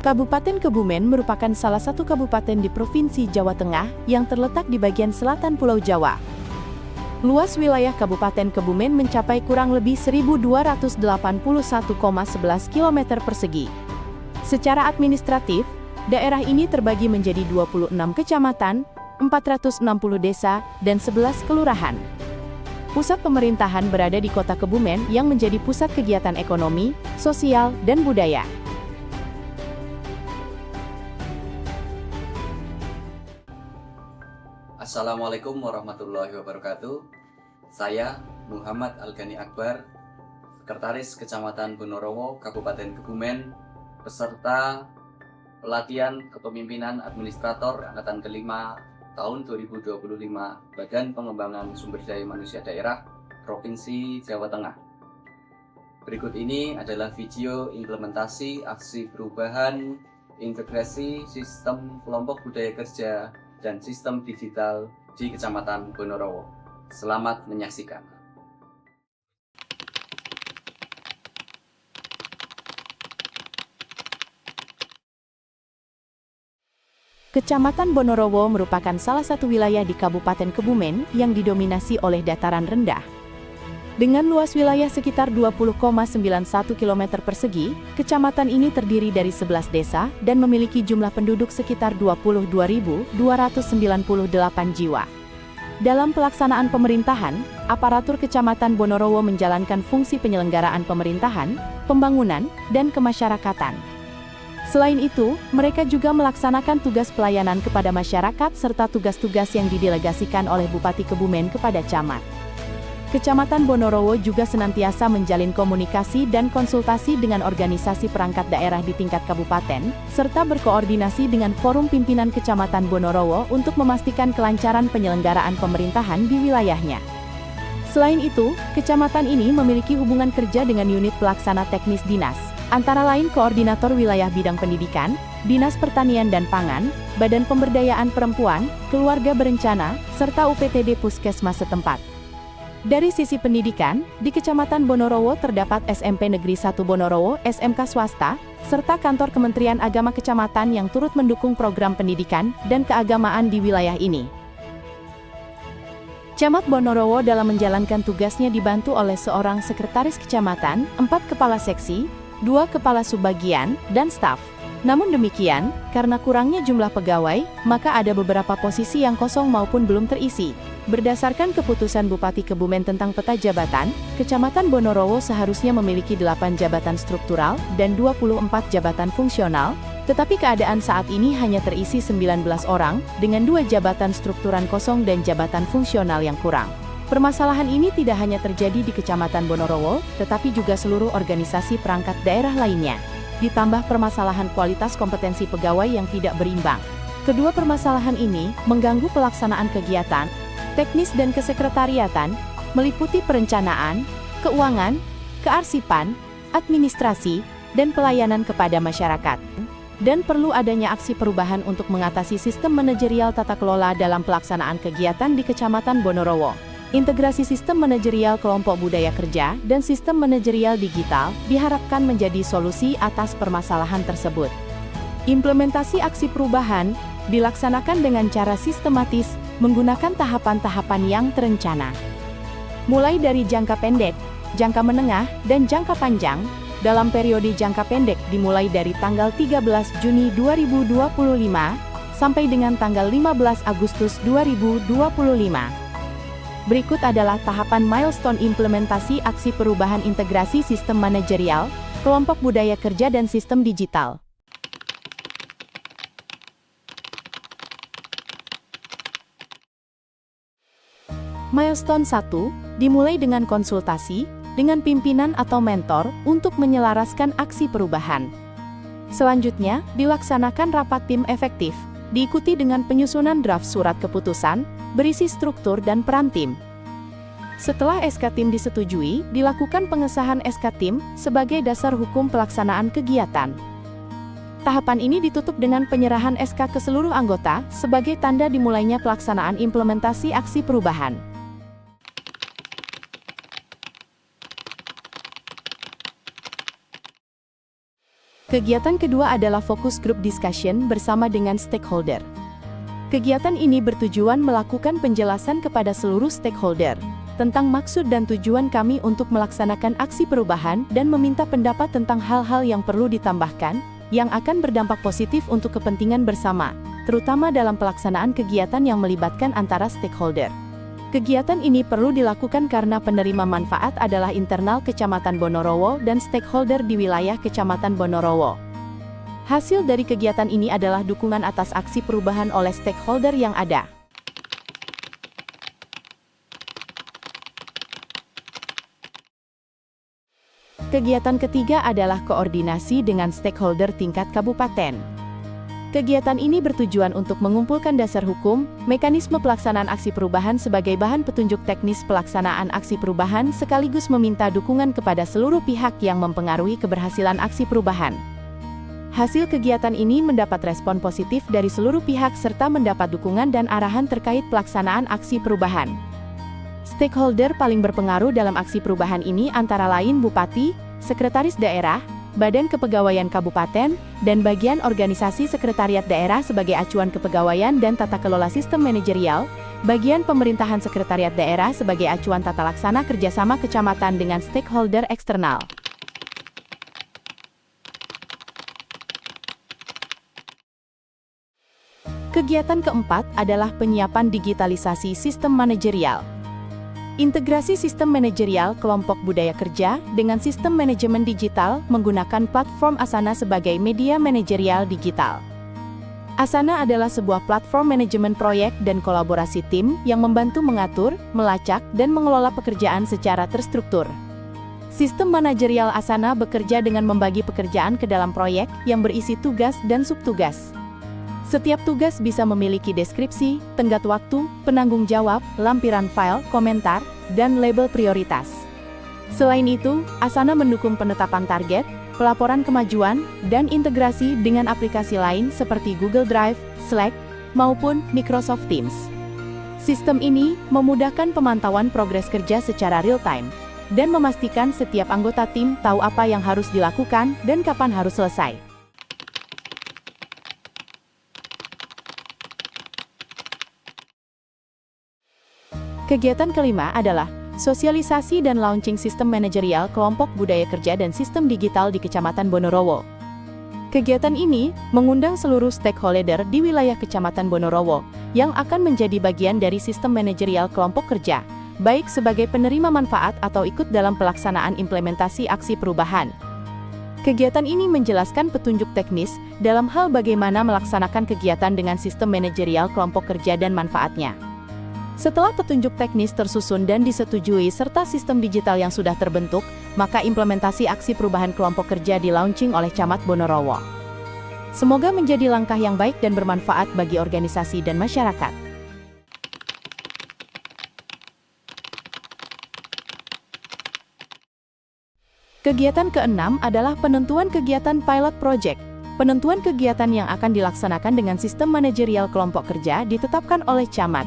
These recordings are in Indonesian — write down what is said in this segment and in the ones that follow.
Kabupaten Kebumen merupakan salah satu kabupaten di Provinsi Jawa Tengah yang terletak di bagian selatan Pulau Jawa. Luas wilayah Kabupaten Kebumen mencapai kurang lebih 1.281,11 km persegi. Secara administratif, daerah ini terbagi menjadi 26 kecamatan, 460 desa, dan 11 kelurahan. Pusat pemerintahan berada di Kota Kebumen yang menjadi pusat kegiatan ekonomi, sosial, dan budaya. Assalamualaikum warahmatullahi wabarakatuh. Saya Muhammad Algani Akbar, Sekretaris Kecamatan Bonorowo, Kabupaten Kebumen, peserta pelatihan kepemimpinan administrator Angkatan ke-5 tahun 2025 Badan Pengembangan Sumber Daya Manusia Daerah Provinsi Jawa Tengah. Berikut ini adalah video implementasi aksi perubahan integrasi sistem kelompok budaya kerja dan sistem digital di Kecamatan Bonorowo. Selamat menyaksikan. Kecamatan Bonorowo merupakan salah satu wilayah di Kabupaten Kebumen yang didominasi oleh dataran rendah. Dengan luas wilayah sekitar 20,91 km persegi, kecamatan ini terdiri dari 11 desa dan memiliki jumlah penduduk sekitar 22.298 jiwa. Dalam pelaksanaan pemerintahan, aparatur Kecamatan Bonorowo menjalankan fungsi penyelenggaraan pemerintahan, pembangunan, dan kemasyarakatan. Selain itu, mereka juga melaksanakan tugas pelayanan kepada masyarakat serta tugas-tugas yang didelegasikan oleh Bupati Kebumen kepada camat. Kecamatan Bonorowo juga senantiasa menjalin komunikasi dan konsultasi dengan organisasi perangkat daerah di tingkat kabupaten, serta berkoordinasi dengan forum pimpinan Kecamatan Bonorowo untuk memastikan kelancaran penyelenggaraan pemerintahan di wilayahnya. Selain itu, kecamatan ini memiliki hubungan kerja dengan unit pelaksana teknis dinas, antara lain Koordinator Wilayah Bidang Pendidikan, Dinas Pertanian dan Pangan, Badan Pemberdayaan Perempuan, Keluarga Berencana, serta UPTD Puskesmas setempat. Dari sisi pendidikan, di Kecamatan Bonorowo terdapat SMP Negeri 1 Bonorowo, SMK swasta, serta kantor Kementerian Agama Kecamatan yang turut mendukung program pendidikan dan keagamaan di wilayah ini. Camat Bonorowo dalam menjalankan tugasnya dibantu oleh seorang sekretaris kecamatan, 4 kepala seksi, 2 kepala subbagian, dan staf. Namun demikian, karena kurangnya jumlah pegawai, maka ada beberapa posisi yang kosong maupun belum terisi. Berdasarkan keputusan Bupati Kebumen tentang peta jabatan, Kecamatan Bonorowo seharusnya memiliki 8 jabatan struktural dan 24 jabatan fungsional, tetapi keadaan saat ini hanya terisi 19 orang, dengan 2 jabatan strukturan kosong dan jabatan fungsional yang kurang. Permasalahan ini tidak hanya terjadi di Kecamatan Bonorowo, tetapi juga seluruh organisasi perangkat daerah lainnya. Ditambah permasalahan kualitas kompetensi pegawai yang tidak berimbang. Kedua permasalahan ini mengganggu pelaksanaan kegiatan, teknis dan kesekretariatan, meliputi perencanaan, keuangan, kearsipan, administrasi, dan pelayanan kepada masyarakat. Dan perlu adanya aksi perubahan untuk mengatasi sistem manajerial tata kelola dalam pelaksanaan kegiatan di Kecamatan Bonorowo. Integrasi sistem manajerial kelompok budaya kerja dan sistem manajerial digital diharapkan menjadi solusi atas permasalahan tersebut. Implementasi aksi perubahan dilaksanakan dengan cara sistematis, menggunakan tahapan-tahapan yang terencana. Mulai dari jangka pendek, jangka menengah, dan jangka panjang. Dalam periode jangka pendek dimulai dari tanggal 13 Juni 2025 sampai dengan tanggal 15 Agustus 2025. Berikut adalah tahapan milestone implementasi aksi perubahan integrasi sistem manajerial, kelompok budaya kerja dan sistem digital. Milestone 1, dimulai dengan konsultasi dengan pimpinan atau mentor untuk menyelaraskan aksi perubahan. Selanjutnya, dilaksanakan rapat tim efektif, diikuti dengan penyusunan draft surat keputusan, berisi struktur dan peran tim. Setelah SK tim disetujui, dilakukan pengesahan SK tim sebagai dasar hukum pelaksanaan kegiatan. Tahapan ini ditutup dengan penyerahan SK ke seluruh anggota sebagai tanda dimulainya pelaksanaan implementasi aksi perubahan. Kegiatan kedua adalah focus group discussion bersama dengan stakeholder. Kegiatan ini bertujuan melakukan penjelasan kepada seluruh stakeholder tentang maksud dan tujuan kami untuk melaksanakan aksi perubahan dan meminta pendapat tentang hal-hal yang perlu ditambahkan, yang akan berdampak positif untuk kepentingan bersama, terutama dalam pelaksanaan kegiatan yang melibatkan antara stakeholder. Kegiatan ini perlu dilakukan karena penerima manfaat adalah internal Kecamatan Bonorowo dan stakeholder di wilayah Kecamatan Bonorowo. Hasil dari kegiatan ini adalah dukungan atas aksi perubahan oleh stakeholder yang ada. Kegiatan ketiga adalah koordinasi dengan stakeholder tingkat kabupaten. Kegiatan ini bertujuan untuk mengumpulkan dasar hukum, mekanisme pelaksanaan aksi perubahan sebagai bahan petunjuk teknis pelaksanaan aksi perubahan sekaligus meminta dukungan kepada seluruh pihak yang mempengaruhi keberhasilan aksi perubahan. Hasil kegiatan ini mendapat respon positif dari seluruh pihak serta mendapat dukungan dan arahan terkait pelaksanaan aksi perubahan. Stakeholder paling berpengaruh dalam aksi perubahan ini antara lain Bupati, Sekretaris Daerah, Badan Kepegawaian Kabupaten, dan bagian organisasi sekretariat daerah sebagai acuan kepegawaian dan tata kelola sistem manajerial, bagian pemerintahan sekretariat daerah sebagai acuan tata laksana kerjasama kecamatan dengan stakeholder eksternal. Kegiatan keempat adalah penyiapan digitalisasi sistem manajerial. Integrasi sistem manajerial kelompok budaya kerja dengan sistem manajemen digital menggunakan platform Asana sebagai media manajerial digital. Asana adalah sebuah platform manajemen proyek dan kolaborasi tim yang membantu mengatur, melacak, dan mengelola pekerjaan secara terstruktur. Sistem manajerial Asana bekerja dengan membagi pekerjaan ke dalam proyek yang berisi tugas dan subtugas. Setiap tugas bisa memiliki deskripsi, tenggat waktu, penanggung jawab, lampiran file, komentar, dan label prioritas. Selain itu, Asana mendukung penetapan target, pelaporan kemajuan, dan integrasi dengan aplikasi lain seperti Google Drive, Slack, maupun Microsoft Teams. Sistem ini memudahkan pemantauan progres kerja secara real-time, dan memastikan setiap anggota tim tahu apa yang harus dilakukan dan kapan harus selesai. Kegiatan kelima adalah sosialisasi dan launching sistem manajerial kelompok budaya kerja dan sistem digital di Kecamatan Bonorowo. Kegiatan ini mengundang seluruh stakeholder di wilayah Kecamatan Bonorowo yang akan menjadi bagian dari sistem manajerial kelompok kerja, baik sebagai penerima manfaat atau ikut dalam pelaksanaan implementasi aksi perubahan. Kegiatan ini menjelaskan petunjuk teknis dalam hal bagaimana melaksanakan kegiatan dengan sistem manajerial kelompok kerja dan manfaatnya. Setelah petunjuk teknis tersusun dan disetujui serta sistem digital yang sudah terbentuk, maka implementasi aksi perubahan kelompok kerja di-launching oleh Camat Bonorowo. Semoga menjadi langkah yang baik dan bermanfaat bagi organisasi dan masyarakat. Kegiatan keenam adalah penentuan kegiatan pilot project. Penentuan kegiatan yang akan dilaksanakan dengan sistem manajerial kelompok kerja ditetapkan oleh Camat.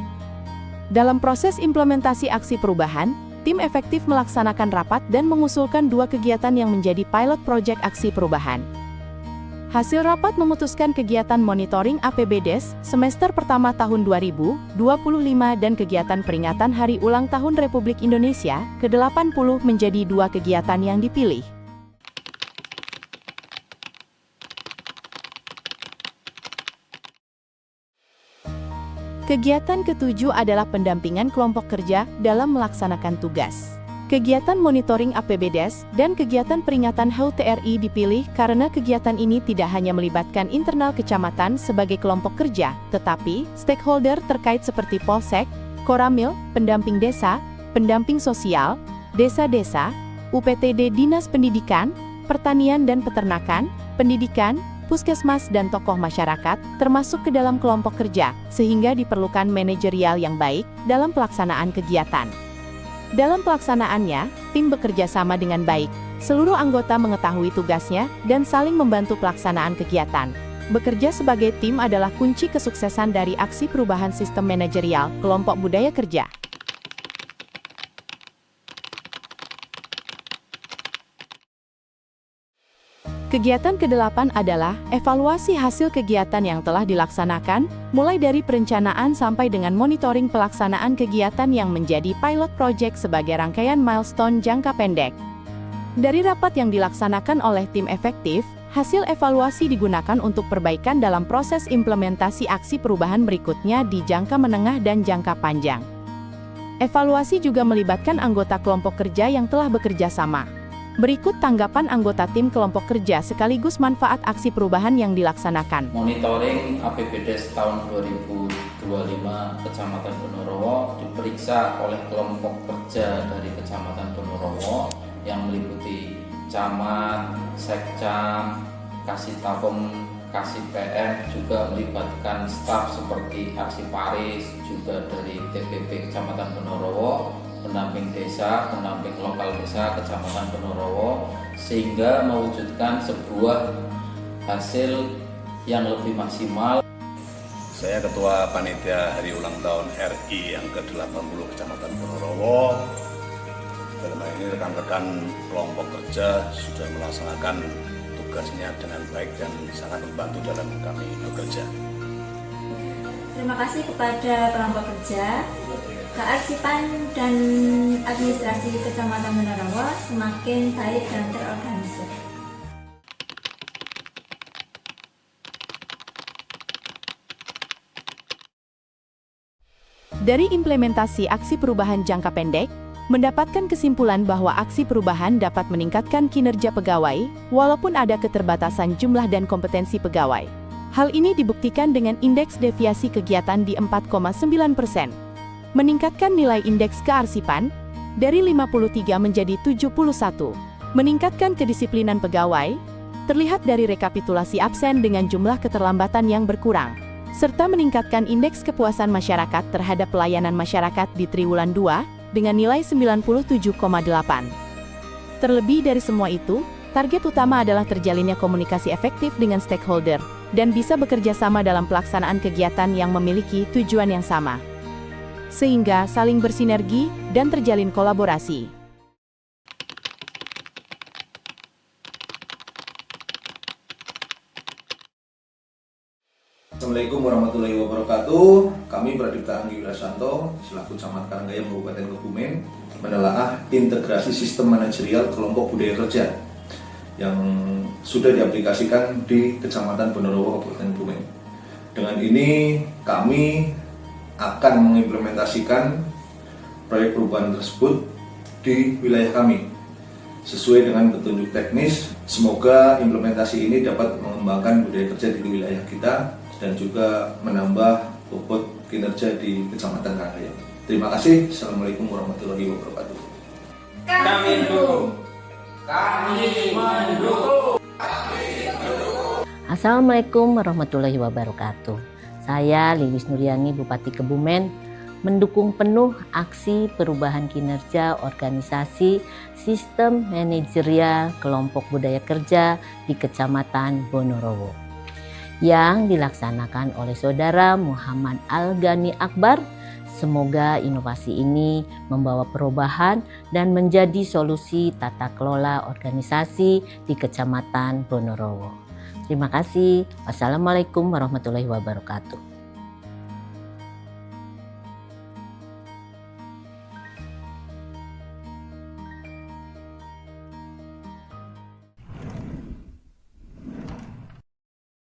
Dalam proses implementasi aksi perubahan, tim efektif melaksanakan rapat dan mengusulkan 2 kegiatan yang menjadi pilot project aksi perubahan. Hasil rapat memutuskan kegiatan monitoring APBDes semester pertama tahun 2025 dan kegiatan peringatan Hari Ulang Tahun Republik Indonesia ke-80 menjadi 2 kegiatan yang dipilih. Kegiatan ketujuh adalah pendampingan kelompok kerja dalam melaksanakan tugas. Kegiatan monitoring APBDes dan kegiatan peringatan HUT RI dipilih karena kegiatan ini tidak hanya melibatkan internal kecamatan sebagai kelompok kerja, tetapi stakeholder terkait seperti Polsek, Koramil, pendamping desa, pendamping sosial, desa-desa, UPTD Dinas Pendidikan, Pertanian dan Peternakan, Pendidikan, puskesmas dan tokoh masyarakat, termasuk ke dalam kelompok kerja, sehingga diperlukan manajerial yang baik dalam pelaksanaan kegiatan. Dalam pelaksanaannya, tim bekerja sama dengan baik, seluruh anggota mengetahui tugasnya, dan saling membantu pelaksanaan kegiatan. Bekerja sebagai tim adalah kunci kesuksesan dari aksi perubahan sistem manajerial kelompok budaya kerja. Kegiatan ke-8 adalah evaluasi hasil kegiatan yang telah dilaksanakan, mulai dari perencanaan sampai dengan monitoring pelaksanaan kegiatan yang menjadi pilot project sebagai rangkaian milestone jangka pendek. Dari rapat yang dilaksanakan oleh tim efektif, hasil evaluasi digunakan untuk perbaikan dalam proses implementasi aksi perubahan berikutnya di jangka menengah dan jangka panjang. Evaluasi juga melibatkan anggota kelompok kerja yang telah bekerja sama. Berikut tanggapan anggota tim kelompok kerja sekaligus manfaat aksi perubahan yang dilaksanakan. Monitoring APBDes tahun 2025 Kecamatan Ponorogo diperiksa oleh kelompok kerja dari Kecamatan Ponorogo yang meliputi camat, sekcam, kasitapom, kasih PM, juga melibatkan staf seperti Arsiparis, juga dari TPP Kecamatan Ponorogo, pendamping desa, pendamping lokal desa Kecamatan Ponorogo, sehingga mewujudkan sebuah hasil yang lebih maksimal. Saya Ketua Panitia Hari Ulang Tahun RI yang ke-80 Kecamatan Ponorogo. Dalam hal ini rekan-rekan kelompok kerja sudah melaksanakan tugasnya dengan baik dan sangat membantu dalam kami bekerja. Terima kasih kepada kelompok kerja, kearsipan dan administrasi Kecamatan Ponorogo semakin baik dan terorganisir. Dari implementasi aksi perubahan jangka pendek, mendapatkan kesimpulan bahwa aksi perubahan dapat meningkatkan kinerja pegawai, walaupun ada keterbatasan jumlah dan kompetensi pegawai. Hal ini dibuktikan dengan indeks deviasi kegiatan di 4,9%. Meningkatkan nilai indeks kearsipan dari 53 menjadi 71. Meningkatkan kedisiplinan pegawai terlihat dari rekapitulasi absen dengan jumlah keterlambatan yang berkurang, serta meningkatkan indeks kepuasan masyarakat terhadap pelayanan masyarakat di triwulan 2 dengan nilai 97,8. Terlebih dari semua itu, target utama adalah terjalinnya komunikasi efektif dengan stakeholder dan bisa bekerja sama dalam pelaksanaan kegiatan yang memiliki tujuan yang sama, sehingga saling bersinergi dan terjalin kolaborasi. Assalamualaikum warahmatullahi wabarakatuh. Kami Pradipta Anggi Wirasanto selaku Camat Karanggayam Kabupaten Kebumen menelaah integrasi sistem manajerial kelompok budaya kerja yang sudah diaplikasikan di Kecamatan Ponorogo Kabupaten Kebumen. Dengan ini kami akan mengimplementasikan proyek perubahan tersebut di wilayah kami sesuai dengan petunjuk teknis. Semoga implementasi ini dapat mengembangkan budaya kerja di wilayah kita dan juga menambah bobot kinerja di Kecamatan Karanggayam. Terima kasih. Assalamualaikum warahmatullahi wabarakatuh. Kami mendukung. Assalamualaikum warahmatullahi wabarakatuh. Saya Lilis Nuriani, Bupati Kebumen, mendukung penuh aksi perubahan kinerja organisasi sistem manajerial kelompok budaya kerja di Kecamatan Ponorogo yang dilaksanakan oleh Saudara Muhammad Al-Ghani Akbar. Semoga inovasi ini membawa perubahan dan menjadi solusi tata kelola organisasi di Kecamatan Ponorogo. Terima kasih. Wassalamualaikum warahmatullahi wabarakatuh.